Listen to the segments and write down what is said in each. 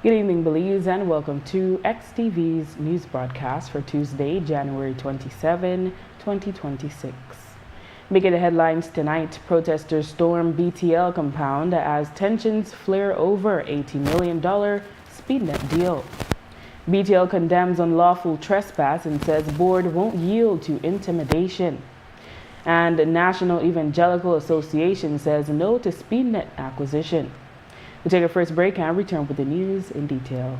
Good evening, Belize, and welcome to XTV's news broadcast for Tuesday, January 27, 2026. Making the headlines tonight, protesters storm BTL compound as tensions flare over $80 million SpeedNet deal. BTL condemns unlawful trespass and says board won't yield to intimidation. And the National Evangelical Association says no to SpeedNet acquisition. We'll take our first break and return with the news in detail.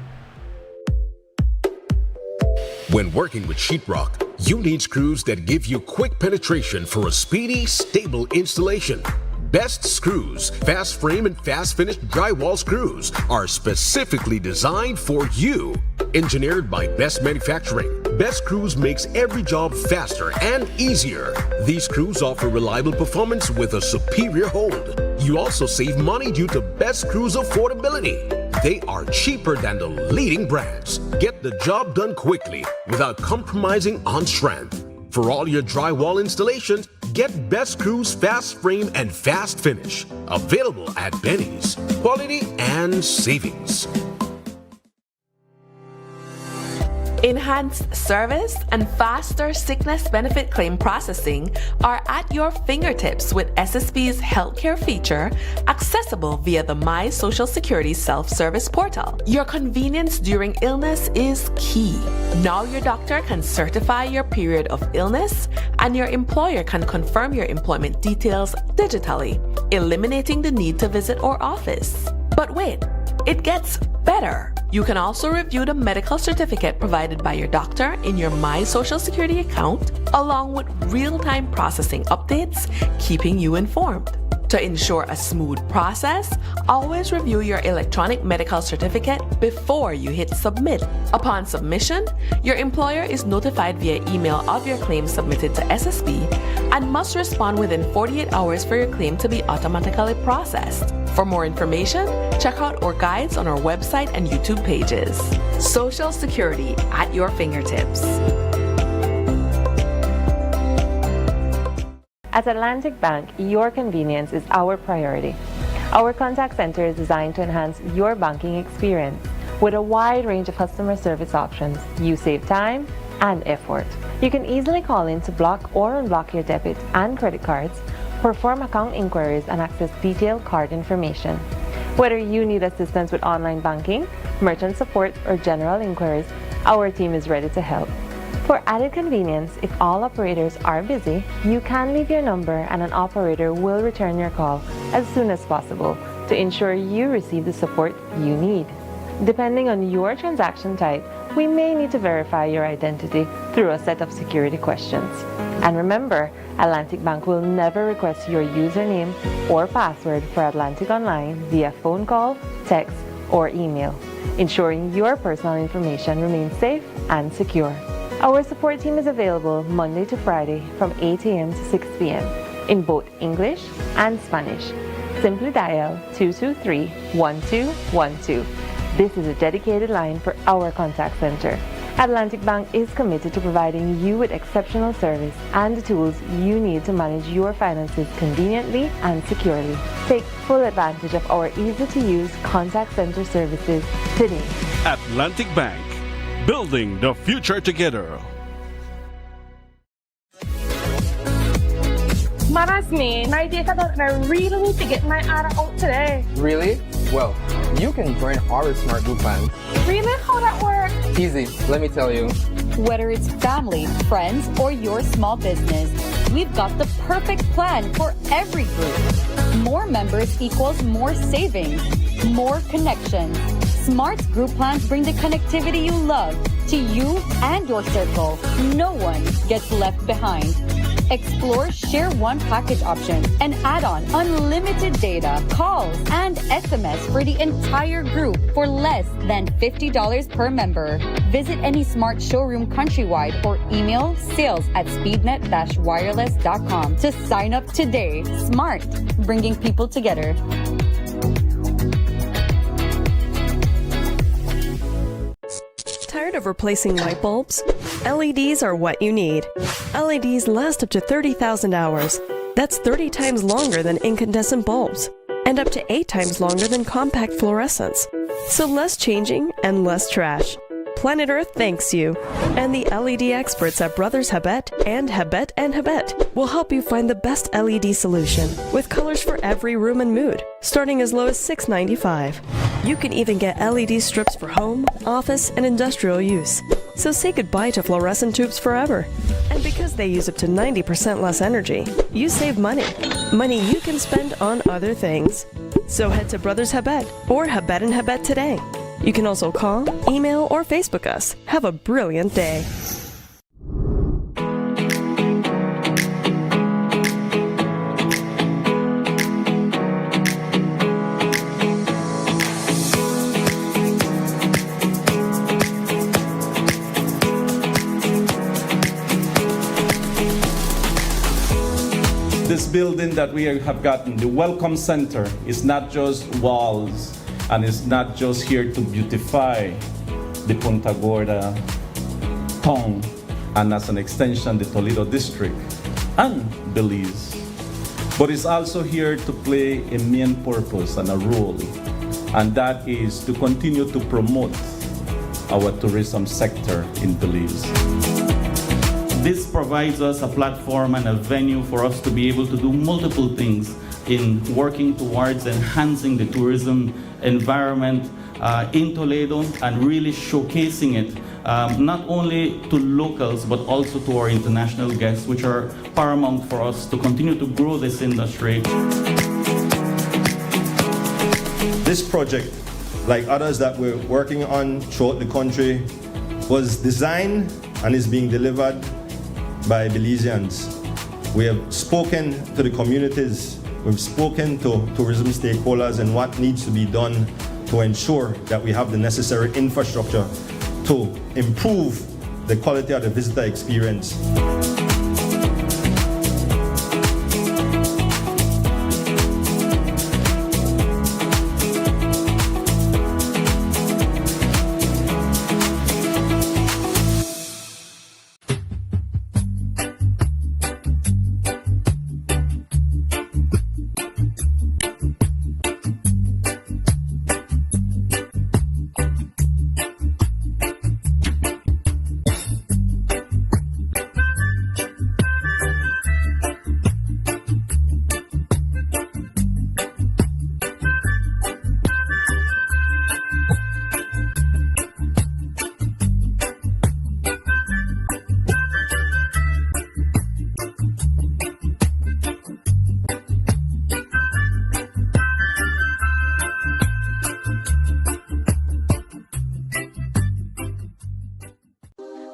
When working with sheetrock, you need screws that give you quick penetration for a speedy, stable installation. Best Screws, fast frame and fast finish drywall screws are specifically designed for you. Engineered by Best Manufacturing, Best Screws makes every job faster and easier. These screws offer reliable performance with a superior hold. You also save money due to Best Screws affordability. They are cheaper than the leading brands. Get the job done quickly without compromising on strength. For all your drywall installations, get Best Screws Fast Frame and Fast Finish. Available at Benny's. Quality and savings. Enhanced service and faster sickness benefit claim processing are at your fingertips with SSB's healthcare feature accessible via the My Social Security self-service portal. Your convenience during illness is key. Now your doctor can certify your period of illness and your employer can confirm your employment details digitally, eliminating the need to visit our office. But wait, it gets better. You can also review the medical certificate provided by your doctor in your My Social Security account, along with real-time processing updates, keeping you informed. To ensure a smooth process, always review your electronic medical certificate before you hit submit. Upon submission, your employer is notified via email of your claim submitted to SSB and must respond within 48 hours for your claim to be automatically processed. For more information, check out our guides on our website and YouTube pages. Social Security at your fingertips. At Atlantic Bank, your convenience is our priority. Our contact center is designed to enhance your banking experience. With a wide range of customer service options, you save time and effort. You can easily call in to block or unblock your debit and credit cards, perform account inquiries, and access detailed card information. Whether you need assistance with online banking, merchant support, or general inquiries, our team is ready to help. For added convenience, if all operators are busy, you can leave your number and an operator will return your call as soon as possible to ensure you receive the support you need. Depending on your transaction type, we may need to verify your identity through a set of security questions. And remember, Atlantic Bank will never request your username or password for Atlantic Online via phone call, text, or email, ensuring your personal information remains safe and secure. Our support team is available Monday to Friday from 8 a.m. to 6 p.m. in both English and Spanish. Simply dial 223-1212. This is a dedicated line for our contact center. Atlantic Bank is committed to providing you with exceptional service and the tools you need to manage your finances conveniently and securely. Take full advantage of our easy-to-use contact center services today. Atlantic Bank. Building the future together. That's me. My data and I really need to get my ARA out today. Really? Well, you can join our Smart Group plan. Really? How that work? Easy, let me tell you. Whether it's family, friends, or your small business, we've got the perfect plan for every group. More members equals more savings, more connections. Smart Group plans bring the connectivity you love to you and your circle. No one gets left behind. Explore Share One package option and add on unlimited data, calls, and SMS for the entire group for less than $50 per member. Visit any smart showroom countrywide or email sales@speednet-wireless.com to sign up today. Smart, bringing people together. Tired of replacing light bulbs? LEDs are what you need. LEDs last up to 30,000 hours. That's 30 times longer than incandescent bulbs, and up to 8 times longer than compact fluorescents. So less changing and less trash. Planet Earth thanks you. And the LED experts at Brothers Habet and Habet will help you find the best LED solution with colors for every room and mood, starting as low as $6.95. You can even get LED strips for home, office, and industrial use. So say goodbye to fluorescent tubes forever. And because they use up to 90% less energy, you save money. Money you can spend on other things. So head to Brothers Habet or Habet and Habet today. You can also call, email, or Facebook us. Have a brilliant day. This building that we have gotten, the Welcome Center, is not just walls, and it's not just here to beautify the Punta Gorda town, and as an extension, the Toledo district and Belize. But it's also here to play a main purpose and a role, and that is to continue to promote our tourism sector in Belize. This provides us a platform and a venue for us to be able to do multiple things in working towards enhancing the tourism environment in Toledo and really showcasing it not only to locals but also to our international guests, which are paramount for us to continue to grow this industry. This project, like others that we're working on throughout the country, was designed and is being delivered by Belizeans. We have spoken to the communities, we've spoken to tourism stakeholders and what needs to be done to ensure that we have the necessary infrastructure to improve the quality of the visitor experience.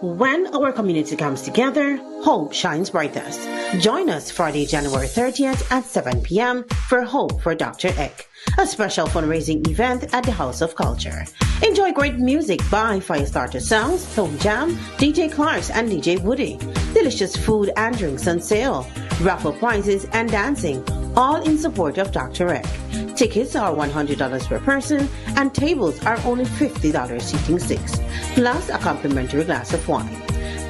When our community comes together, hope shines brightest. Join us Friday, January 30th at 7 p.m. for Hope for Dr. Eck, a special fundraising event at the House of Culture. Enjoy great music by Firestarter Sounds, Home Jam, DJ Clarks, and DJ Woody. Delicious food and drinks on sale, raffle prizes, and dancing, all in support of Dr. Eck. Tickets are $100 per person, and tables are only $50 seating 6, plus a complimentary glass of wine.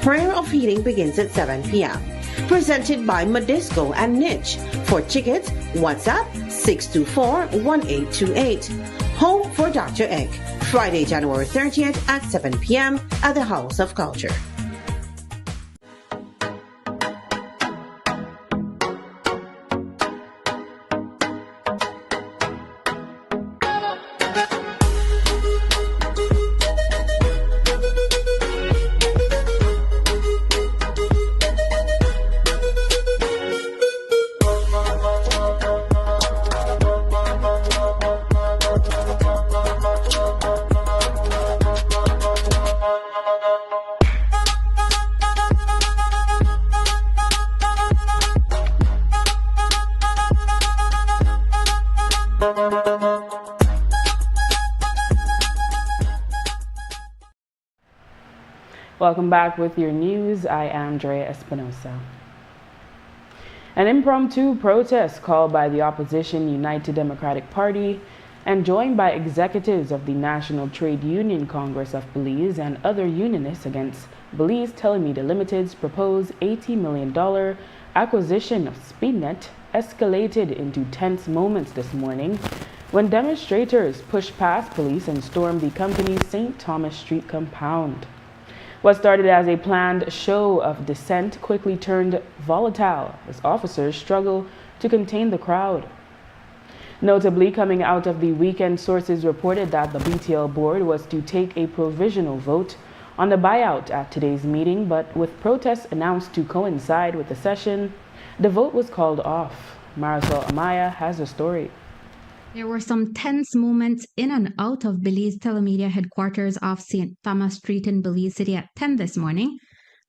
Prayer of Healing begins at 7 p.m. Presented by Modisco and Niche. For tickets, WhatsApp 624-1828. Home for Dr. Eck, Friday, January 30th at 7 p.m. at the House of Culture. Welcome back with your news. I am Drea Espinosa. An impromptu protest called by the opposition United Democratic Party and joined by executives of the National Trade Union Congress of Belize and other unionists against Belize Telemedia Limited's proposed $80 million acquisition of SpeedNet escalated into tense moments this morning when demonstrators pushed past police and stormed the company's St. Thomas Street compound. What started as a planned show of dissent quickly turned volatile as officers struggled to contain the crowd. Notably, coming out of the weekend, sources reported that the BTL board was to take a provisional vote on the buyout at today's meeting, but with protests announced to coincide with the session, the vote was called off. Marisol Amaya has the story. There were some tense moments in and out of Belize Telemedia headquarters off St. Thomas Street in Belize City at 10 this morning,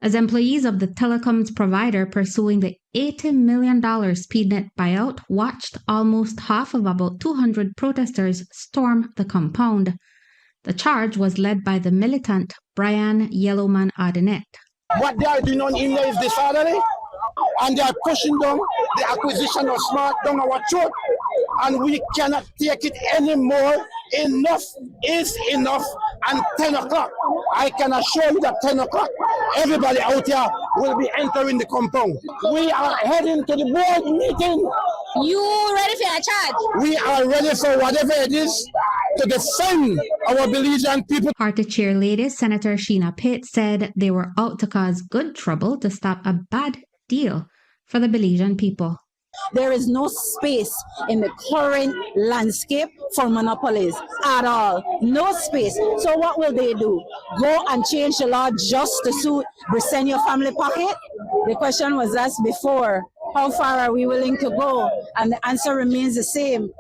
as employees of the telecoms provider pursuing the $80 million SpeedNet buyout watched almost half of about 200 protesters storm the compound. The charge was led by the militant Brian Yellowman Ardenette. What they are doing in there is disorderly, and they are pushing down the acquisition of Smart down our throat, and we cannot take it anymore. Enough is enough. And 10 o'clock, I can assure you that 10 o'clock, everybody out here will be entering the compound. We are heading to the board meeting. You ready for a charge? We are ready for whatever it is to defend our Belizean people. Party chair lady Senator Sheena Pitt said they were out to cause good trouble to stop a bad deal for the Belizean people. There is no space in the current landscape for monopolies at all. No space. So what will they do? Go and change the law just to suit Bricenio family pocket? The question was asked before. How far are we willing to go? And the answer remains the same.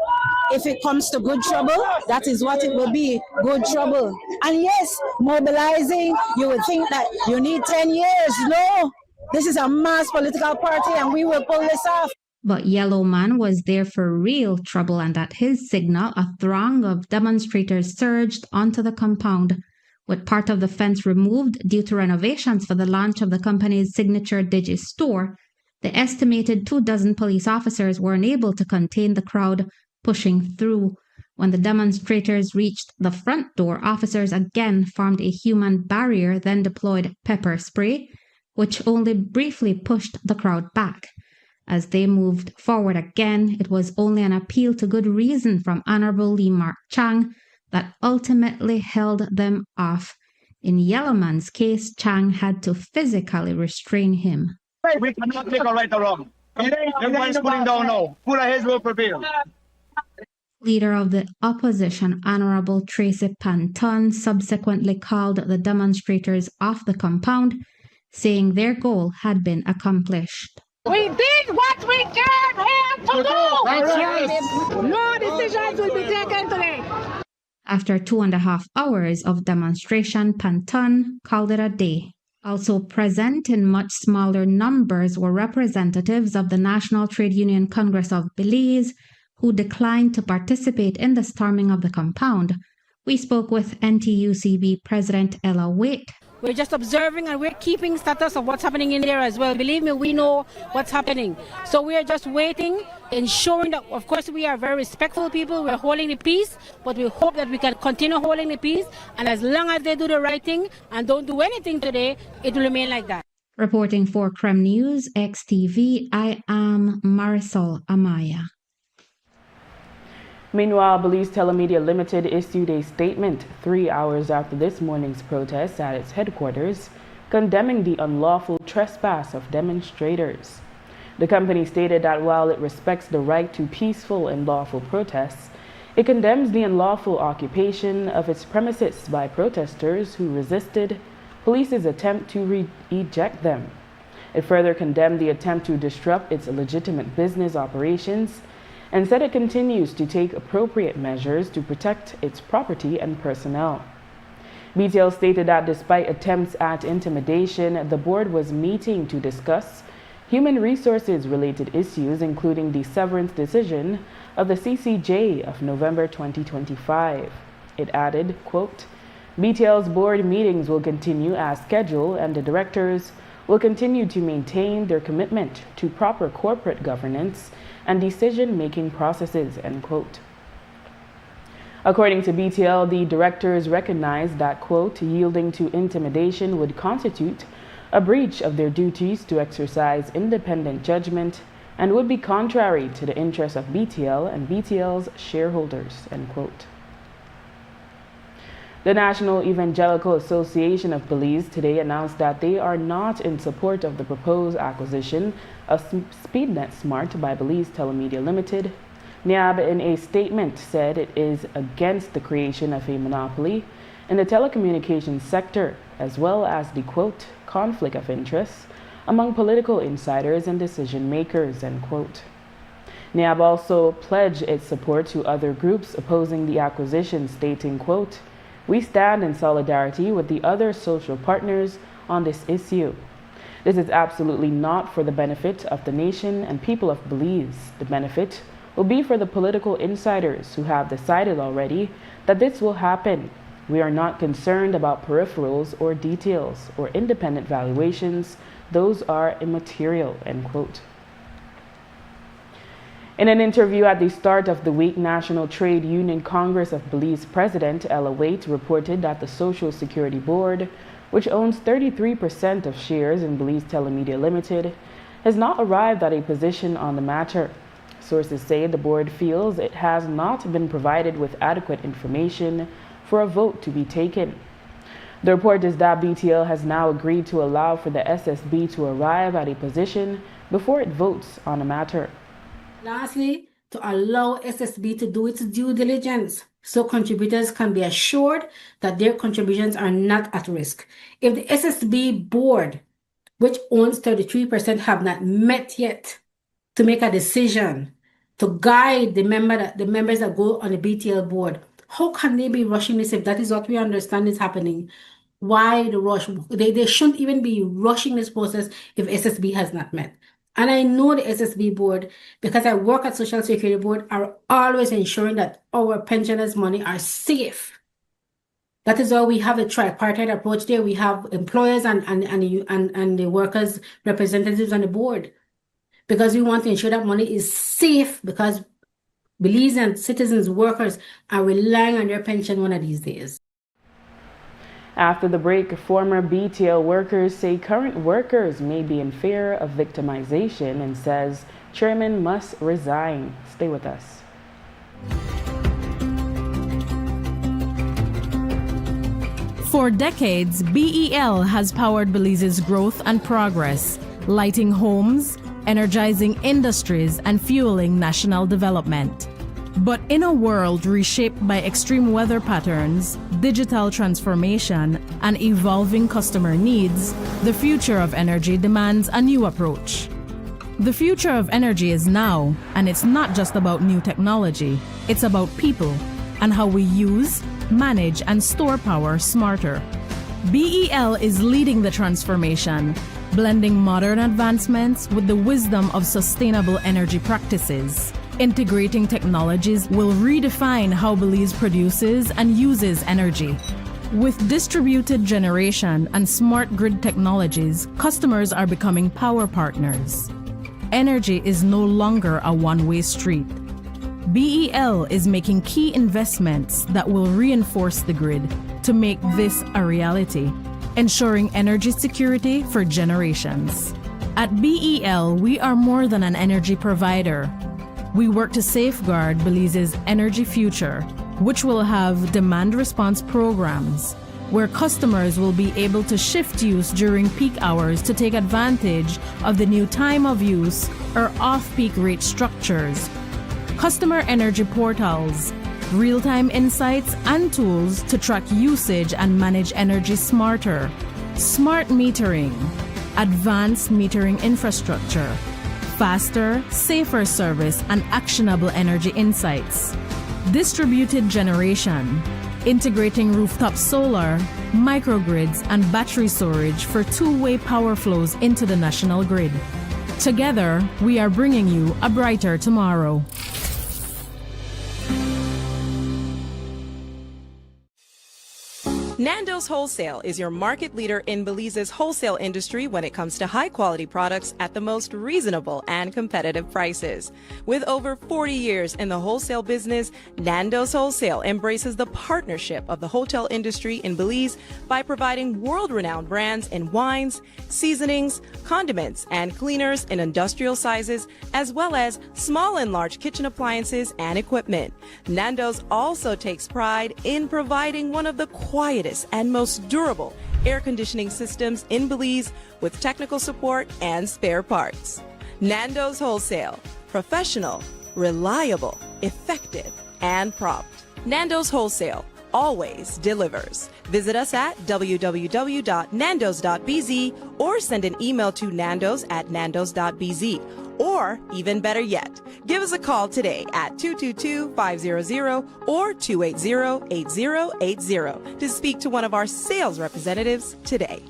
If it comes to good trouble, that is what it will be, good trouble. And yes, mobilizing, you would think that you need 10 years. No, this is a mass political party and we will pull this off. But Yellowman was there for real trouble, and at his signal, a throng of demonstrators surged onto the compound, with part of the fence removed due to renovations for the launch of the company's signature Digi store. The estimated 24 police officers were unable to contain the crowd pushing through. When the demonstrators reached the front door, officers again formed a human barrier, then deployed pepper spray, which only briefly pushed the crowd back. As they moved forward again, it was only an appeal to good reason from Honorable Lee Mark Chang that ultimately held them off. In Yellowman's case, Chang had to physically restrain him. We cannot make a right or wrong. Everyone's putting down now. Cooler heads will prevail. Leader of the opposition, Honorable Tracy Panton, subsequently called the demonstrators off the compound, saying their goal had been accomplished. We did what we came here to do! That's right. No decisions will be taken today. After 2.5 hours of demonstration, Panton called it a day. Also present in much smaller numbers were representatives of the National Trade Union Congress of Belize, who declined to participate in the storming of the compound. We spoke with NTUCB President Ella Waite. We're just observing and we're keeping status of what's happening in there as well. Believe me, we know what's happening. So we are just waiting, ensuring that, of course, we are very respectful people. We're holding the peace, but we hope that we can continue holding the peace. And as long as they do the right thing and don't do anything today, it will remain like that. Reporting for Creme News, XTV, I am Marisol Amaya. Meanwhile, Belize Telemedia Limited issued a statement 3 hours after this morning's protest at its headquarters, condemning the unlawful trespass of demonstrators. The company stated that while it respects the right to peaceful and lawful protests, it condemns the unlawful occupation of its premises by protesters who resisted police's attempt to eject them. It further condemned the attempt to disrupt its legitimate business operations and said it continues to take appropriate measures to protect its property and personnel. BTL stated that despite attempts at intimidation, the board was meeting to discuss human resources related issues, including the severance decision of the CCJ of November 2025. It added, quote, BTL's board meetings will continue as scheduled and the directors will continue to maintain their commitment to proper corporate governance and decision-making processes, end quote. According to BTL, the directors recognized that, quote, yielding to intimidation would constitute a breach of their duties to exercise independent judgment and would be contrary to the interests of BTL and BTL's shareholders, end quote. The National Evangelical Association of Belize today announced that they are not in support of the proposed acquisition of SpeedNet Smart by Belize Telemedia Limited. NIAB, in a statement, said it is against the creation of a monopoly in the telecommunications sector, as well as the, quote, conflict of interest among political insiders and decision makers, end quote. NIAB also pledged its support to other groups opposing the acquisition, stating, quote, we stand in solidarity with the other social partners on this issue. This is absolutely not for the benefit of the nation and people of Belize. The benefit will be for the political insiders who have decided already that this will happen. We are not concerned about peripherals or details or independent valuations. Those are immaterial, end quote. In an interview at the start of the week, National Trade Union Congress of Belize President Ella Waite reported that the Social Security Board, which owns 33% of shares in Belize Telemedia Limited, has not arrived at a position on the matter. Sources say the board feels it has not been provided with adequate information for a vote to be taken. The report is that BTL has now agreed to allow for the SSB to arrive at a position before it votes on a matter. Lastly, to allow SSB to do its due diligence so contributors can be assured that their contributions are not at risk. If the SSB board, which owns 33%, have not met yet to make a decision to guide the members that go on the BTL board, how can they be rushing this if that is what we understand is happening? Why the rush? They shouldn't even be rushing this process if SSB has not met. And I know the SSB board, because I work at Social Security Board, are always ensuring that our pensioners' money are safe. That is why we have a tripartite approach there. We have employers and the workers' representatives on the board, because we want to ensure that money is safe, because Belizean citizens, workers are relying on their pension one of these days. After the break, former BTL workers say current workers may be in fear of victimization and says chairman must resign. Stay with us. For decades, BEL has powered Belize's growth and progress, lighting homes, energizing industries, and fueling national development. But in a world reshaped by extreme weather patterns, digital transformation, and evolving customer needs, the future of energy demands a new approach. The future of energy is now, and it's not just about new technology, it's about people and how we use, manage, and store power smarter. BEL is leading the transformation, blending modern advancements with the wisdom of sustainable energy practices. Integrating technologies will redefine how Belize produces and uses energy. With distributed generation and smart grid technologies, customers are becoming power partners. Energy is no longer a one-way street. BEL is making key investments that will reinforce the grid to make this a reality, ensuring energy security for generations. At BEL, we are more than an energy provider. We work to safeguard Belize's energy future, which will have demand response programs, where customers will be able to shift use during peak hours to take advantage of the new time of use or off-peak rate structures, customer energy portals, real-time insights and tools to track usage and manage energy smarter, smart metering, advanced metering infrastructure, faster, safer service and actionable energy insights, distributed generation, integrating rooftop solar, microgrids and battery storage for two-way power flows into the national grid, Together, we are bringing you a brighter tomorrow. Nando's Wholesale is your market leader in Belize's wholesale industry when it comes to high-quality products at the most reasonable and competitive prices. With over 40 years in the wholesale business, Nando's Wholesale embraces the partnership of the hotel industry in Belize by providing world-renowned brands in wines, seasonings, condiments, and cleaners in industrial sizes, as well as small and large kitchen appliances and equipment. Nando's also takes pride in providing one of the quietest and most durable air conditioning systems in Belize with technical support and spare parts. Nando's Wholesale. Professional, reliable, effective, and prompt. Nando's Wholesale always delivers. Visit us at www.nandos.bz or send an email to nandos@nandos.bz. Or, even better yet, give us a call today at 222-500 or 280-8080 to speak to one of our sales representatives today.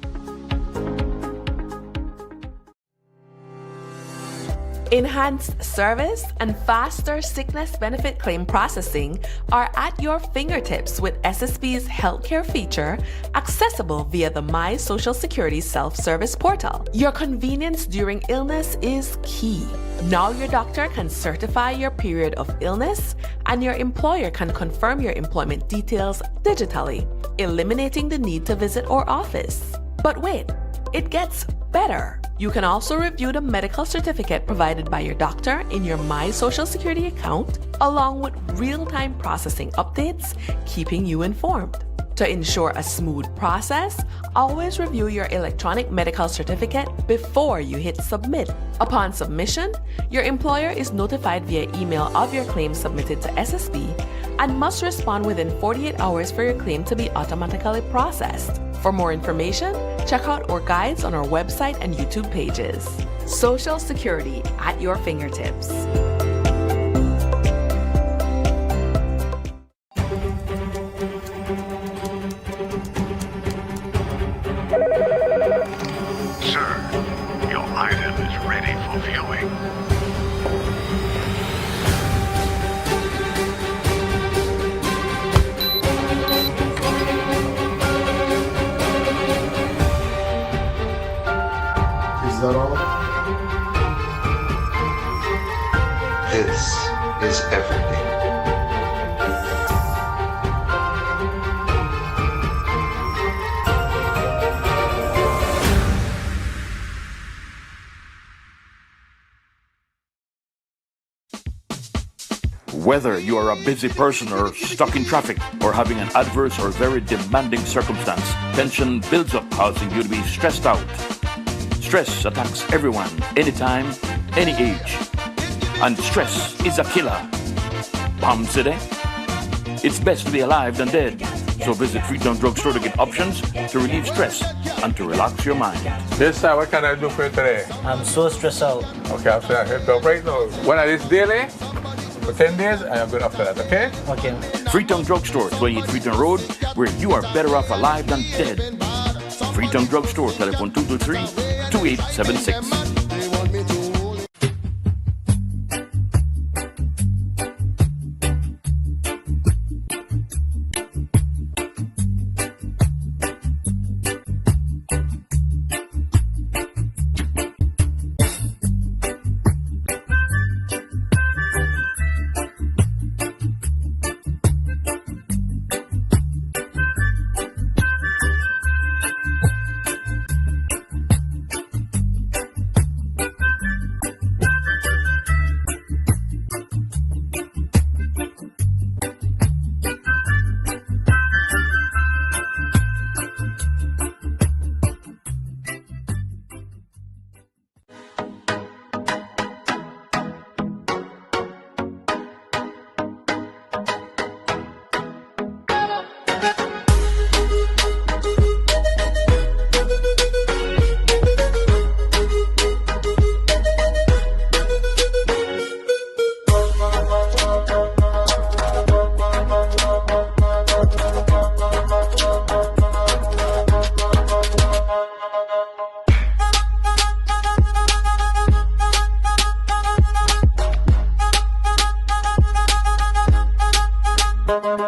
Enhanced service and faster sickness benefit claim processing are at your fingertips with SSB's healthcare feature, accessible via the My Social Security self-service portal. Your convenience during illness is key. Now your doctor can certify your period of illness, and your employer can confirm your employment details digitally, eliminating the need to visit our office. But wait, it gets better. You can also review the medical certificate provided by your doctor in your My Social Security account, along with real-time processing updates, keeping you informed. To ensure a smooth process, always review your electronic medical certificate before you hit submit. Upon submission, your employer is notified via email of your claim submitted to SSB and must respond within 48 hours for your claim to be automatically processed. For more information, check out our guides on our website and YouTube pages. Social Security at your fingertips. Sir, your item is ready for viewing. Is that all? This is everything. Whether you are a busy person or stuck in traffic or having an adverse or very demanding circumstance, tension builds up, causing you to be stressed out. Stress attacks everyone, anytime, any age. And stress is a killer. Palm City? It's best to be alive than dead. So visit Freetown Drugstore to get options to relieve stress and to relax your mind. Yes, sir. What can I do for you today? I'm so stressed out. Okay, I'm sorry. Help you out right now. When I this daily, for 10 days, I am good after that, okay? Okay. Freetown Drugstore, 28 Freetown Road, where you are better off alive than dead. Freetown Drugstore, telephone 223-2876. It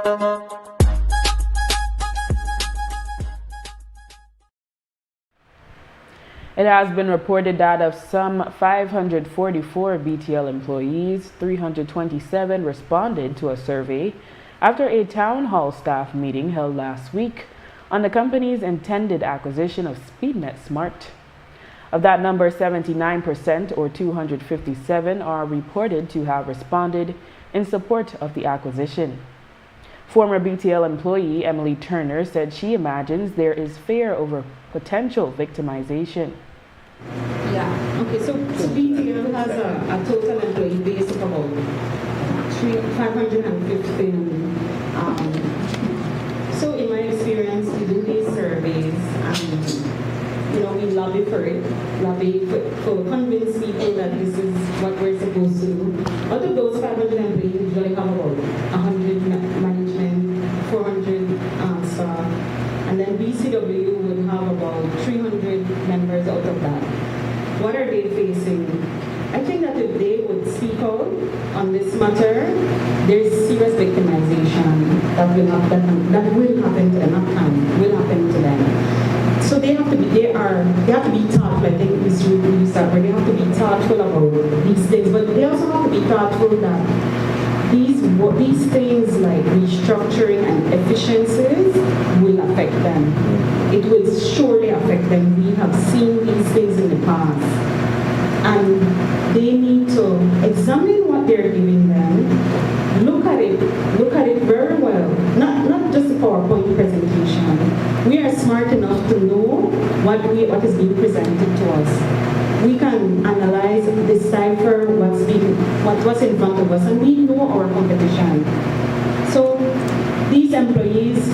has been reported that of some 544 BTL employees, 327 responded to a survey after a town hall staff meeting held last week on the company's intended acquisition of SpeedNet Smart. Of that number, 79% or 257 are reported to have responded in support of the acquisition. Former BTL employee Emily Turner said she imagines there is fear over potential victimization. Yeah, okay, so BTL has a total employee base of about 515. So in my experience, we do these surveys and we lobby for it, for convince people that this is what we're supposed to do. Out of those 500 employees, usually have about 100 management, 400 staff, and then BCW would have about 300 members out of that. What are they facing? I think that if they would speak out on this matter, there's serious victimization that will happen to them, not can, will happen to them. So they have to be thoughtful. I think Ms. Ruby said, they have to be thoughtful about these things, but they also have to be thoughtful that these things like restructuring and efficiencies will affect them. It will surely affect them. We have seen these things in the past. And they need to examine what they're giving them, look at it very well, not just a PowerPoint presentation. We are smart enough to know what is being presented to us. We can analyze, decipher what's in front of us, and we know our competition. So these employees,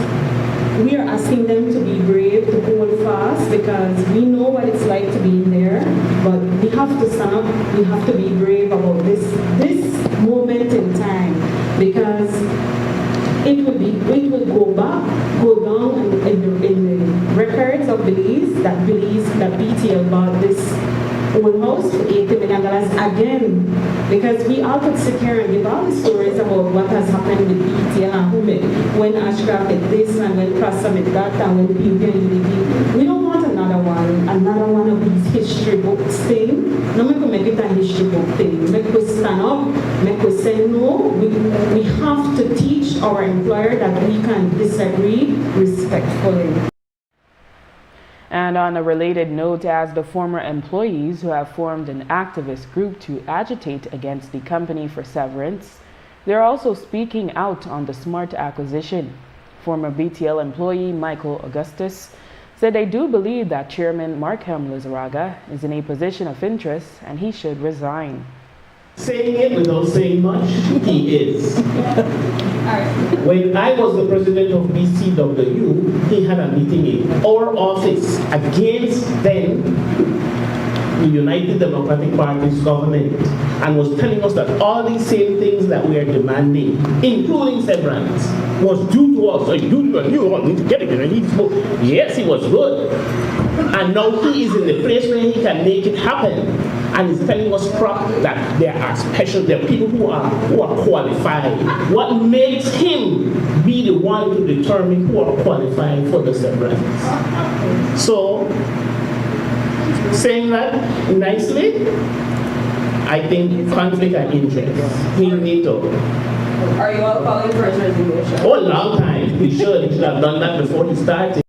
we are asking them to be brave, to hold fast, because we know what it's like to be in there, but we have to stand up, we have to be brave about this moment in time, because it will go down in the records of Belize that BTL bought this old house for $80 million again, because we all could sit here and give all the stories about what has happened with BTL and when Ashcraft did this and when Prasa did that and when PUP and UDP. We don't want another one of these history books thing. No, make it a history book thing. Make us stand up, make us say no. We have to teach our employer that we can disagree respectfully. And on a related note, as the former employees who have formed an activist group to agitate against the company for severance, they're also speaking out on the Smart acquisition. Former BTL employee Michael Augustus said they do believe that Chairman Markham Lizaraga is in a position of interest and he should resign. Saying it without saying much, he is. When I was the president of BCW, he had a meeting in our office against then the United Democratic Party's government and was telling us that all these same things that we are demanding, including severance, was due to us. So you want to get it, yes, he was good. And now he is in the place where he can make it happen. And he's telling us that there are people who are qualified. What makes him be the one to determine who are qualified for the severance? So, saying that nicely, I think conflict of interest. He need to. Are you all calling for his resignation? Oh, a long time. He should have done that before he started.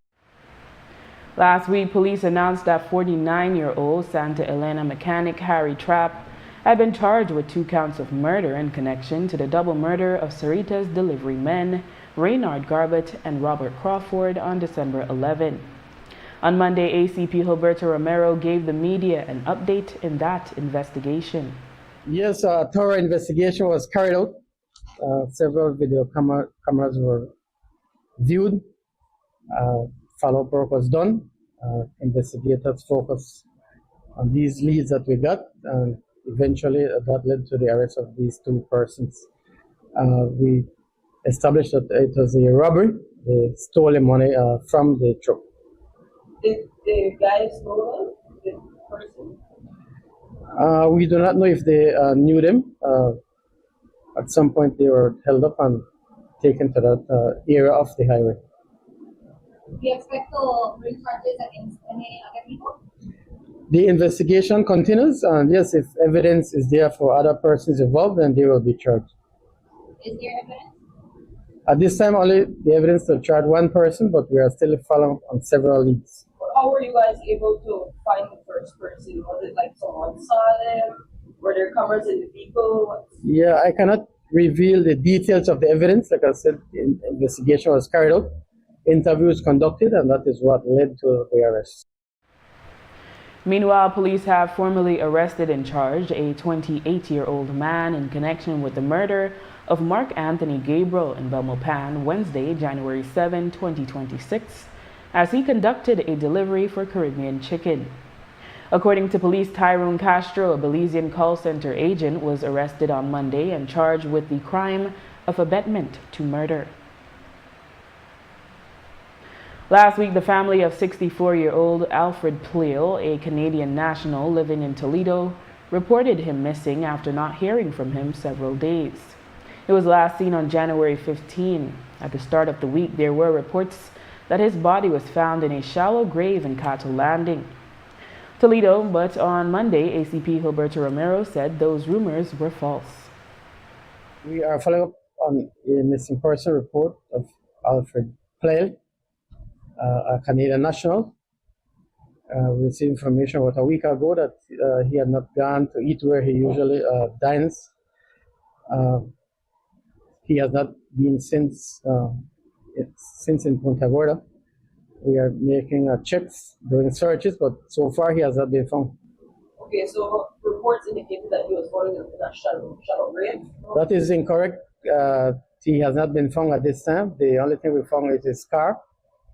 Last week, police announced that 49-year-old Santa Elena mechanic Harry Trapp had been charged with 2 counts of murder in connection to the double murder of Sarita's delivery men, Reynard Garbett and Robert Crawford, on December 11. On Monday, ACP Gilberto Romero gave the media an update in that investigation. Yes, a thorough investigation was carried out. Several video cameras were viewed. Follow-up work was done. Investigators focused on these leads that we got, and eventually that led to the arrest of these 2 persons. We established that it was a robbery. They stole the money from the truck. Did the guy stole the person? We do not know if they knew them. At some point they were held up and taken to that area of the highway. Do you expect to bring charges against any other people? The investigation continues, and yes, if evidence is there for other persons involved, then they will be charged. Is there evidence? At this time, only the evidence to charge one person, but we are still following on several leads. How were you guys able to find the first person? Was it like someone saw them? Were there cameras in the vehicle? Yeah, I cannot reveal the details of the evidence. Like I said, the investigation was carried out, interviews conducted, and that is what led to the arrest. Meanwhile, police have formally arrested and charged a 28-year-old man in connection with the murder of Mark Anthony Gabriel in Belmopan Wednesday, January 7, 2026, as he conducted a delivery for Caribbean chicken. According to police, Tyrone Castro, a Belizean call center agent, was arrested on Monday and charged with the crime of abetment to murder. Last week, the family of 64-year-old Alfred Pleel, a Canadian national living in Toledo, reported him missing after not hearing from him several days. He was last seen on January 15. At the start of the week, there were reports that his body was found in a shallow grave in Cato Landing, Toledo, but on Monday, ACP Gilberto Romero said those rumors were false. We are following up on a missing person report of Alfred Pleel, a Canadian national. We received information about a week ago that he had not gone to eat where he usually dines. He has not been since in Punta Gorda. We are making checks, doing searches, but so far he has not been found. Okay, so reports indicated that he was falling in a shallow grave? That is incorrect. He has not been found at this time. The only thing we found is his car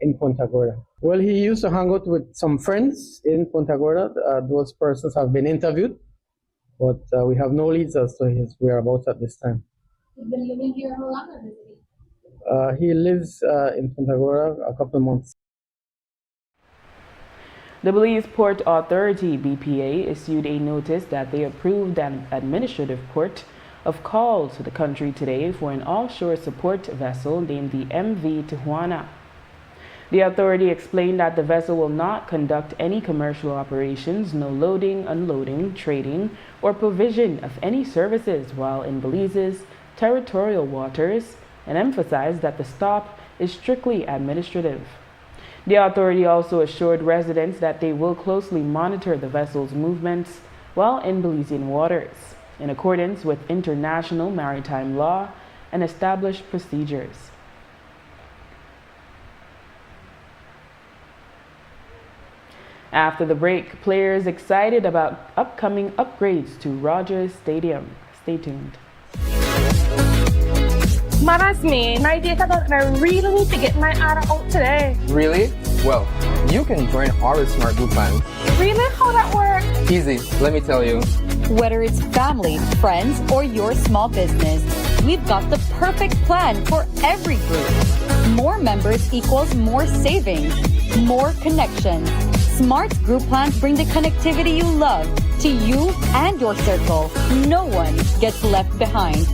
in Punta Gorda. Well, he used to hang out with some friends in Punta Gorda. Those persons have been interviewed, but we have no leads as to his whereabouts at this time. He's been living here how long, or visiting? He lives in Punta Gorda a couple of months. The Belize Port Authority, BPA, issued a notice that they approved an administrative port of call to the country today for an offshore support vessel named the MV Tijuana. The authority explained that the vessel will not conduct any commercial operations, no loading, unloading, trading, or provision of any services while in Belize's territorial waters, and emphasized that the stop is strictly administrative. The authority also assured residents that they will closely monitor the vessel's movements while in Belizean waters, in accordance with international maritime law and established procedures. After the break, players excited about upcoming upgrades to Rogers Stadium. Stay tuned. Man, that's me. My data don't, and I really need to get my ARA out today. Really? Well, you can join our Smart Group plan. Really? How that work? Easy, let me tell you. Whether it's family, friends, or your small business, we've got the perfect plan for every group. More members equals more savings, more connections. Smart Group plans bring the connectivity you love to you and your circle. No one gets left behind.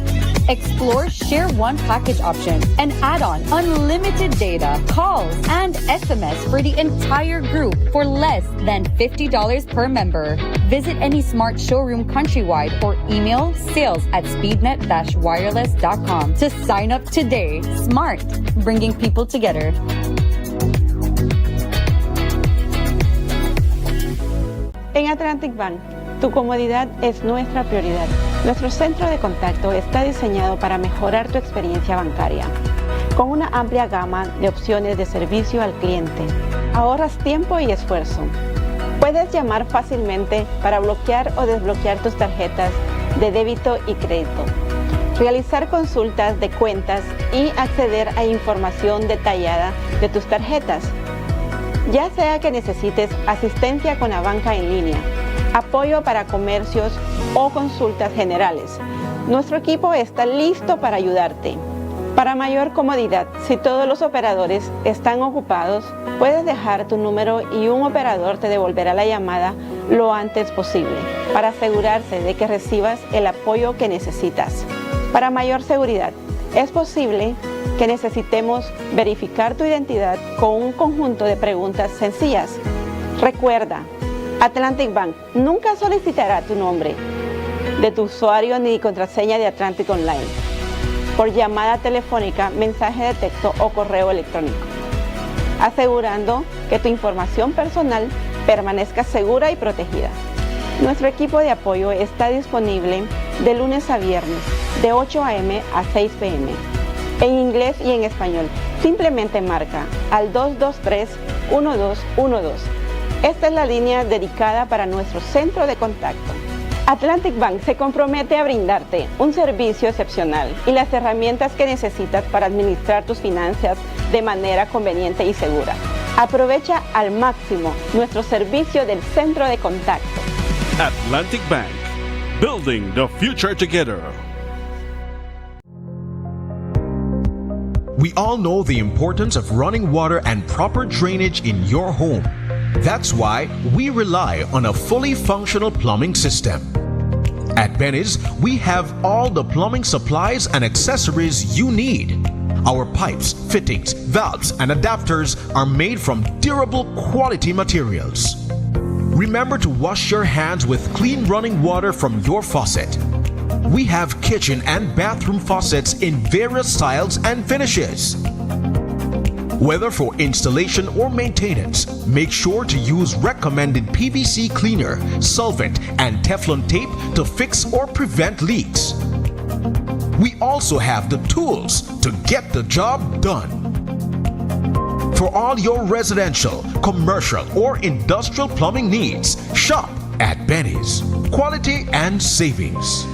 Explore Share One package option and add on unlimited data, calls, and SMS for the entire group for less than $50 per member. Visit any Smart showroom countrywide or email sales@speednet-wireless.com to sign up today. Smart, bringing people together. En Atlantic Bank, tu comodidad es nuestra prioridad. Nuestro centro de contacto está diseñado para mejorar tu experiencia bancaria. Con una amplia gama de opciones de servicio al cliente, ahorras tiempo y esfuerzo. Puedes llamar fácilmente para bloquear o desbloquear tus tarjetas de débito y crédito, realizar consultas de cuentas y acceder a información detallada de tus tarjetas. Ya sea que necesites asistencia con la banca en línea, apoyo para comercios o consultas generales, nuestro equipo está listo para ayudarte. Para mayor comodidad, si todos los operadores están ocupados, puedes dejar tu número y un operador te devolverá la llamada lo antes posible para asegurarse de que recibas el apoyo que necesitas. Para mayor seguridad, es posible que necesitemos verificar tu identidad con un conjunto de preguntas sencillas. Recuerda, Atlantic Bank nunca solicitará tu nombre de tu usuario ni contraseña de Atlantic Online por llamada telefónica, mensaje de texto o correo electrónico, asegurando que tu información personal permanezca segura y protegida. Nuestro equipo de apoyo está disponible de lunes a viernes, de 8 a.m. a 6 p.m. en inglés y en español. Simplemente marca al 223-1212. Esta es la línea dedicada para nuestro centro de contacto. Atlantic Bank se compromete a brindarte un servicio excepcional y las herramientas que necesitas para administrar tus finanzas de manera conveniente y segura. Aprovecha al máximo nuestro servicio del centro de contacto. Atlantic Bank, building the future together. We all know the importance of running water and proper drainage in your home. That's why we rely on a fully functional plumbing system. At Benny's, we have all the plumbing supplies and accessories you need. Our pipes, fittings, valves, and adapters are made from durable quality materials. Remember to wash your hands with clean running water from your faucet. We have kitchen and bathroom faucets in various styles and finishes. Whether for installation or maintenance, make sure to use recommended PVC cleaner, solvent, and Teflon tape to fix or prevent leaks. We also have the tools to get the job done. For all your residential, commercial, or industrial plumbing needs, shop at Benny's. Quality and savings.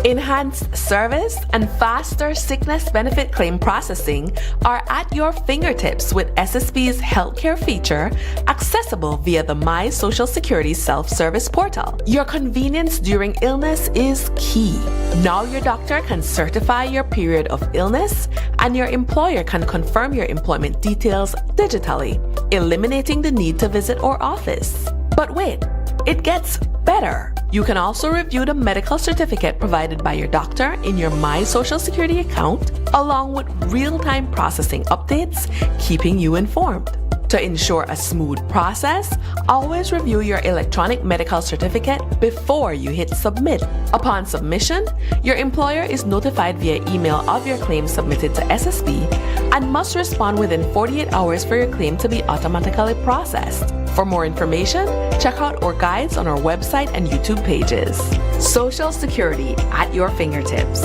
Enhanced service and faster sickness benefit claim processing are at your fingertips with SSB's healthcare feature, accessible via the My Social Security self-service portal. Your convenience during illness is key. Now your doctor can certify your period of illness, and your employer can confirm your employment details digitally, eliminating the need to visit our office. But wait, it gets better. You can also review the medical certificate provided by your doctor in your My Social Security account, along with real-time processing updates, keeping you informed. To ensure a smooth process, always review your electronic medical certificate before you hit submit. Upon submission, your employer is notified via email of your claim submitted to SSB and must respond within 48 hours for your claim to be automatically processed. For more information, check out our guides on our website and YouTube pages. Social Security at your fingertips.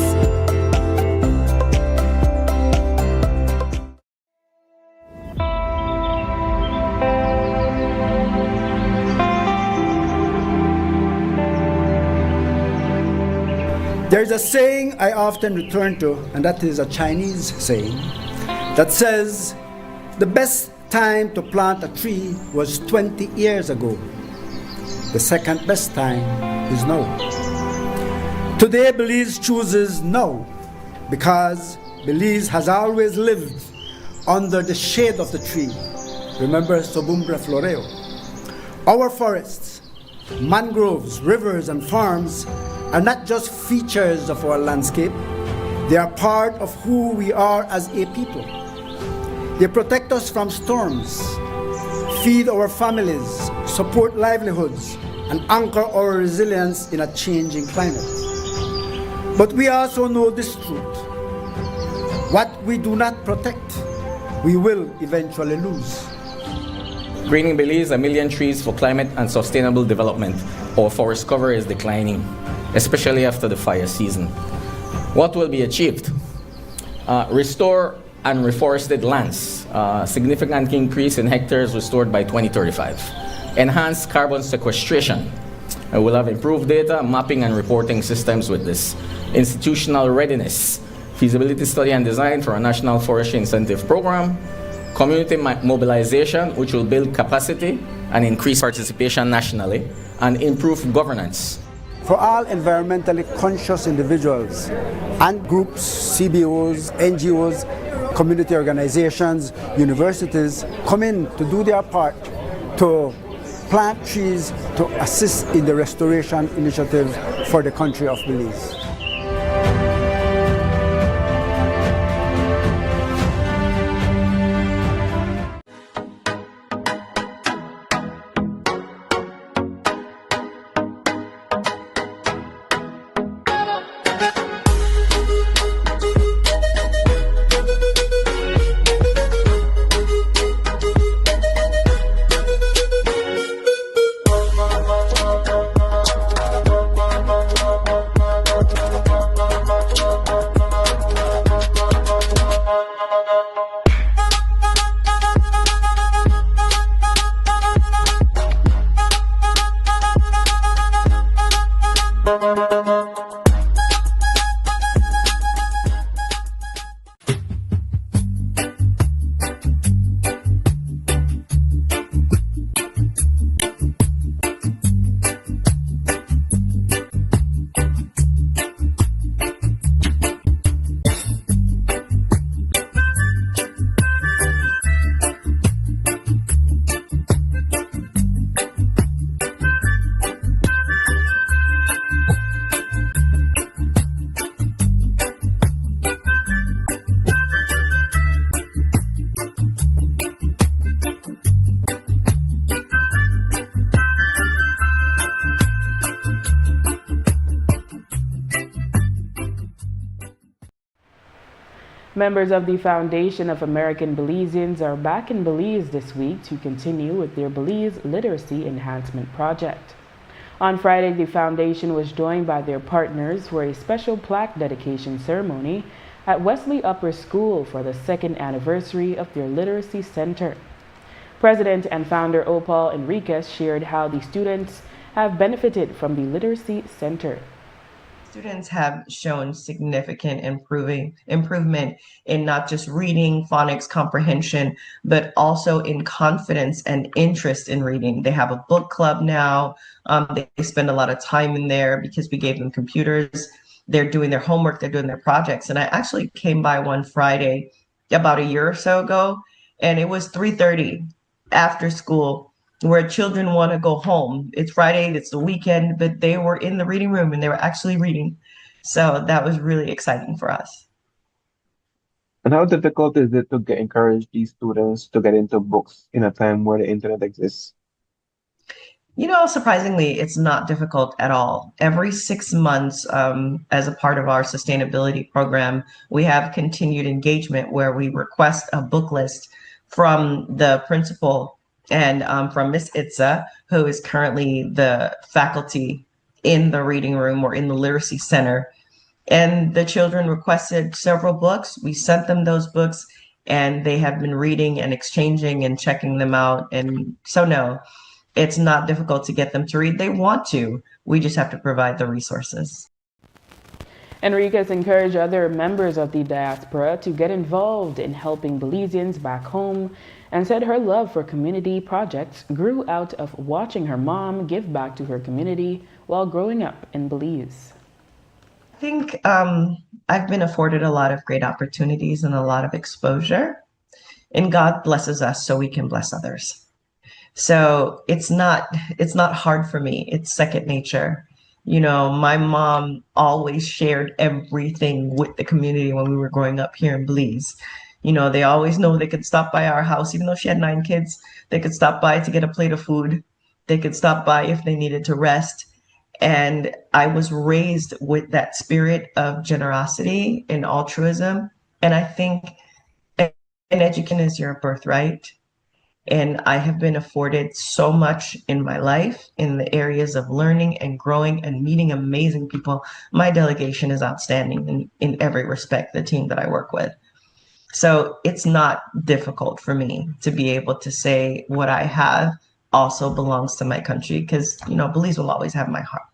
There's a saying I often return to, and that is a Chinese saying that says, the best time to plant a tree was 20 years ago. The second best time is now. Today, Belize chooses now because Belize has always lived under the shade of the tree. Remember Sobumbra floreo. Our forests, mangroves, rivers, and farms are not just features of our landscape, they are part of who we are as a people. They protect us from storms, feed our families, support livelihoods, and anchor our resilience in a changing climate. But we also know this truth. What we do not protect, we will eventually lose. Greening Belize, 1 million trees for climate and sustainable development. Our forest cover is declining, especially after the fire season. What will be achieved? Restore and reforested lands, significant increase in hectares restored by 2035. Enhance carbon sequestration. We'll have improved data, mapping and reporting systems with this. Institutional readiness, feasibility study and design for a national forestry incentive program. Community mobilization, which will build capacity and increase participation nationally, and improve governance. For all environmentally conscious individuals and groups, CBOs, NGOs, community organizations, universities, come in to do their part to plant trees to assist in the restoration initiative for the country of Belize. Members of the Foundation of American Belizeans are back in Belize this week to continue with their Belize Literacy Enhancement Project. On Friday, the foundation was joined by their partners for a special plaque dedication ceremony at Wesley Upper School for the second anniversary of their Literacy Center. President and founder Opal Enriquez shared how the students have benefited from the Literacy Center. Students have shown significant improvement in not just reading, phonics, comprehension, but also in confidence and interest in reading. They have a book club now. They spend a lot of time in there because we gave them computers. They're doing their homework, they're doing their projects. And I actually came by one Friday about a year or so ago, and it was 3:30 after school, where children want to go home. It's Friday, it's the weekend, but they were in the reading room and they were actually reading. So that was really exciting for us. And how difficult is it to encourage these students to get into books in a time where the internet exists? You know, surprisingly, it's not difficult at all. Every 6 months, as a part of our sustainability program, we have continued engagement where we request a book list from the principal and from Miss Itza, who is currently the faculty in the reading room or in the literacy center. And the children requested several books. We sent them those books, and they have been reading and exchanging and checking them out. And so, no, it's not difficult to get them to read. They want to. We just have to provide the resources. Enriquez encouraged other members of the diaspora to get involved in helping Belizeans back home and said her love for community projects grew out of watching her mom give back to her community while growing up in Belize. I think I've been afforded a lot of great opportunities and a lot of exposure, and God blesses us so we can bless others. So it's not hard for me. It's second nature. You know, my mom always shared everything with the community when we were growing up here in Belize. You know, they always know they could stop by our house, even though she had 9 kids. They could stop by to get a plate of food. They could stop by if they needed to rest. And I was raised with that spirit of generosity and altruism. And I think an education is your birthright. And I have been afforded so much in my life in the areas of learning and growing and meeting amazing people. My delegation is outstanding in every respect, the team that I work with. So it's not difficult for me to be able to say what I have also belongs to my country, because, you know, Belize will always have my heart.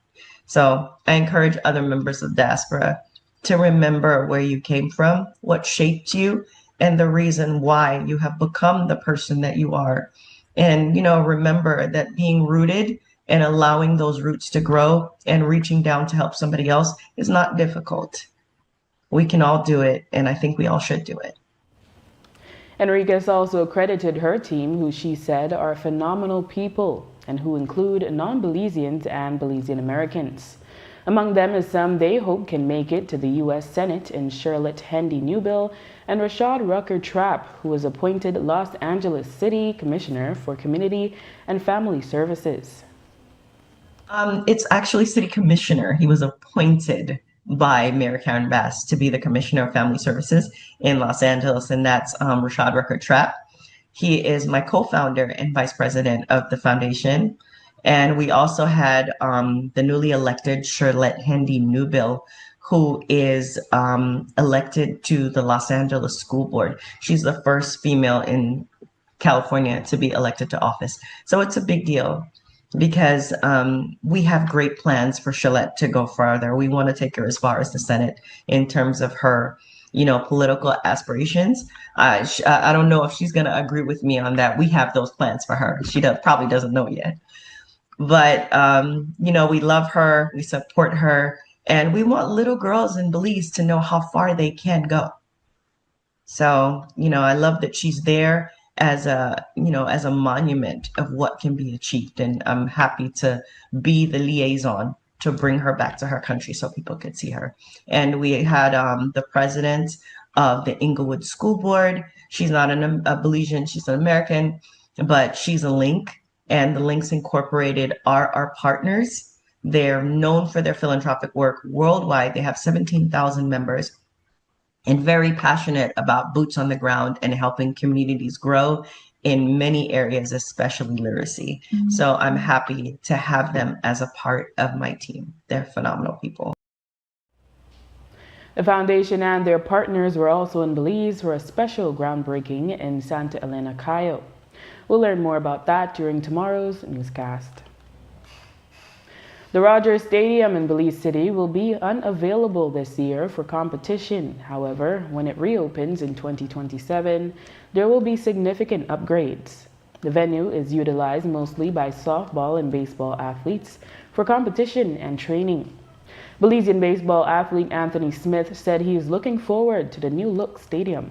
So I encourage other members of diaspora to remember where you came from, what shaped you, and the reason why you have become the person that you are. And, you know, remember that being rooted and allowing those roots to grow and reaching down to help somebody else is not difficult. We can all do it, and I think we all should do it. Enriquez also credited her team, who she said are phenomenal people and who include non-Belizeans and Belizean Americans. Among them is some they hope can make it to the U.S. Senate in Charlotte Hendy Newbill and Rashad Rucker Trapp, who was appointed Los Angeles City Commissioner for Community and Family Services. It's actually City Commissioner. He was appointed by Mayor Karen Bass to be the Commissioner of Family Services in Los Angeles, and that's Rashad Rucker Trapp. He is my co-founder and vice president of the foundation. And we also had the newly elected Charlotte Hendy Newbill, who is elected to the Los Angeles School Board. She's the first female in California to be elected to office. So it's a big deal because we have great plans for Charlotte to go further. We want to take her as far as the Senate in terms of her, you know, political aspirations. I don't know if she's going to agree with me on that. We have those plans for her. She probably doesn't know yet. But, you know, we love her, we support her, and we want little girls in Belize to know how far they can go. So, you know, I love that she's there as a, you know, as a monument of what can be achieved. And I'm happy to be the liaison to bring her back to her country so people could see her. And we had the president of the Inglewood School Board. She's not a Belizean, she's an American, but she's a Link. And the Links Incorporated are our partners. They're known for their philanthropic work worldwide. They have 17,000 members. and very passionate about boots on the ground and helping communities grow in many areas, especially literacy. So I'm happy to have them as a part of my team. They're phenomenal people. The foundation and their partners were also in Belize for a special groundbreaking in Santa Elena, Cayo. We'll learn more about that during tomorrow's newscast. The Rogers Stadium in Belize City will be unavailable this year for competition. However, when it reopens in 2027, there will be significant upgrades. The venue is utilized mostly by softball and baseball athletes for competition and training. Belizean baseball athlete Anthony Smith said he is looking forward to the new look stadium.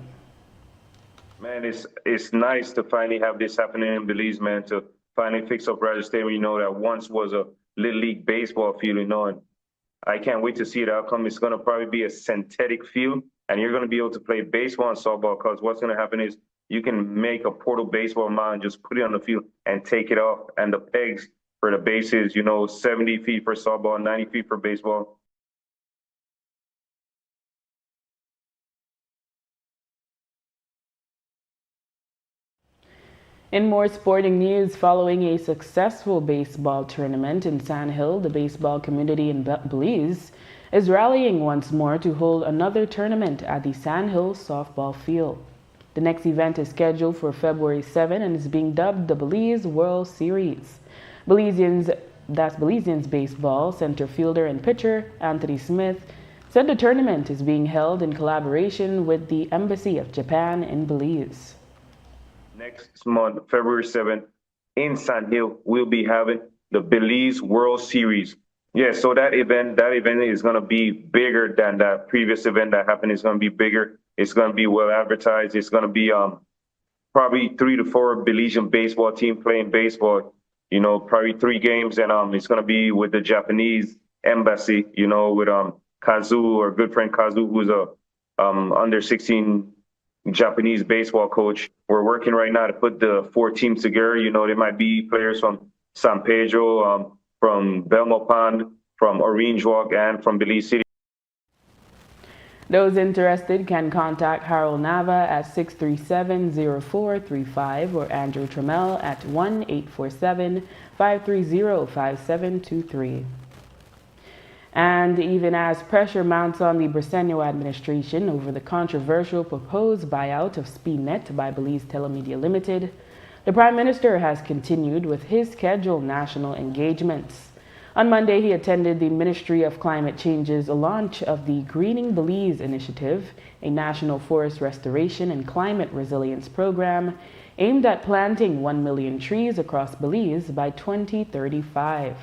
Man, it's nice to finally have this happening in Belize, man, to finally fix up Rogers Stadium. You know, that once was a Little League baseball field, you know, and I can't wait to see the outcome. It's going to probably be a synthetic field, and you're going to be able to play baseball and softball, because what's going to happen is you can make a portable baseball mound, just put it on the field and take it off, and the pegs for the bases, you know, 70 feet for softball, 90 feet for baseball. In more sporting news, following a successful baseball tournament in Sand Hill, the baseball community in Belize is rallying once more to hold another tournament at the Sand Hill softball field. The next event is scheduled for February 7 and is being dubbed the Belize World Series. Belizeans baseball center fielder and pitcher Anthony Smith said the tournament is being held in collaboration with the Embassy of Japan in Belize. Next month, February 7th, in Sand Hill, we'll be having the Belize World Series. Yeah, so that event is going to be bigger than that previous event that happened. It's going to be bigger. It's going to be well advertised. It's going to be probably 3 to 4 Belizean baseball team playing baseball. You know, probably 3 games, and it's going to be with the Japanese embassy. You know, with Kazu, our good friend Kazu, who's a under 16 Japanese baseball coach. We're working right now to put the 4 teams together. You know, there might be players from San Pedro, from Belmopond, from Orange Walk, and from Belize City. Those interested can contact Harold Nava at 637-0435 or Andrew Trammell at 1-847-530-5723. And even as pressure mounts on the Briceño administration over the controversial proposed buyout of SpeedNet by Belize Telemedia Limited, the Prime Minister has continued with his scheduled national engagements. On Monday, he attended the Ministry of Climate Change's launch of the Greening Belize initiative, a national forest restoration and climate resilience program aimed at planting 1 million trees across Belize by 2035.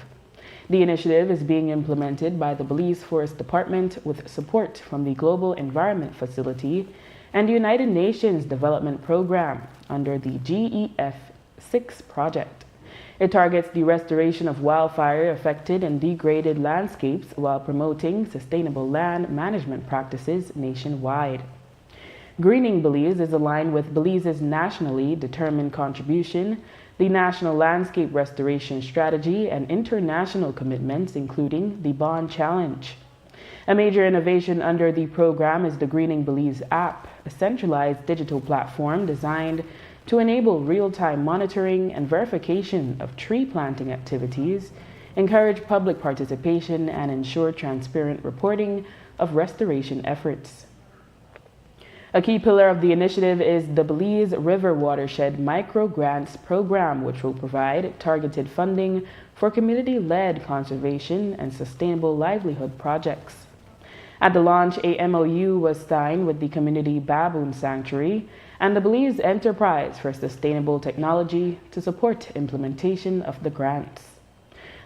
The initiative is being implemented by the Belize Forest Department with support from the Global Environment Facility and the United Nations Development Program under the GEF-6 project. It targets the restoration of wildfire-affected and degraded landscapes while promoting sustainable land management practices nationwide. Greening Belize is aligned with Belize's nationally determined contribution, the National Landscape Restoration Strategy, and international commitments, including the Bond Challenge. A major innovation under the program is the Greening Belize app, a centralized digital platform designed to enable real-time monitoring and verification of tree planting activities, encourage public participation, and ensure transparent reporting of restoration efforts. A key pillar of the initiative is the Belize River Watershed Micro Grants Program, which will provide targeted funding for community-led conservation and sustainable livelihood projects. At the launch, a MOU was signed with the Community Baboon Sanctuary and the Belize Enterprise for Sustainable Technology to support implementation of the grants.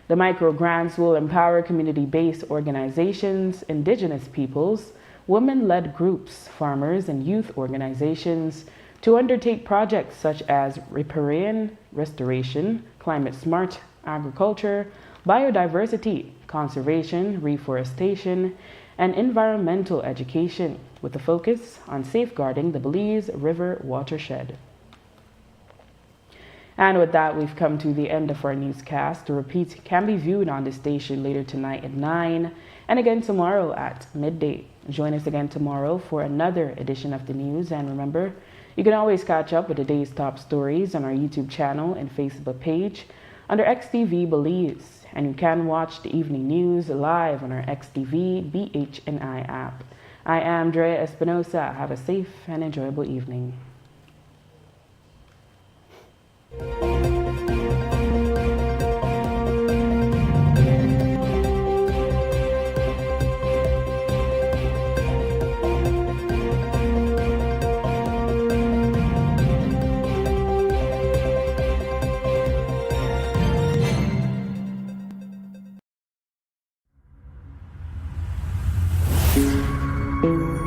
The micro grants will empower community-based organizations, indigenous peoples, women-led groups, farmers, and youth organizations to undertake projects such as riparian restoration, climate-smart agriculture, biodiversity, conservation, reforestation, and environmental education, with a focus on safeguarding the Belize River watershed. And with that, we've come to the end of our newscast. The repeat can be viewed on the station later tonight at 9 and again tomorrow at midday. Join us again tomorrow for another edition of the news. And remember, you can always catch up with the day's top stories on our YouTube channel and Facebook page under XTV Belize. And you can watch the evening news live on our XTV BHNI app. I am Drea Espinosa. Have a safe and enjoyable evening. Thank you.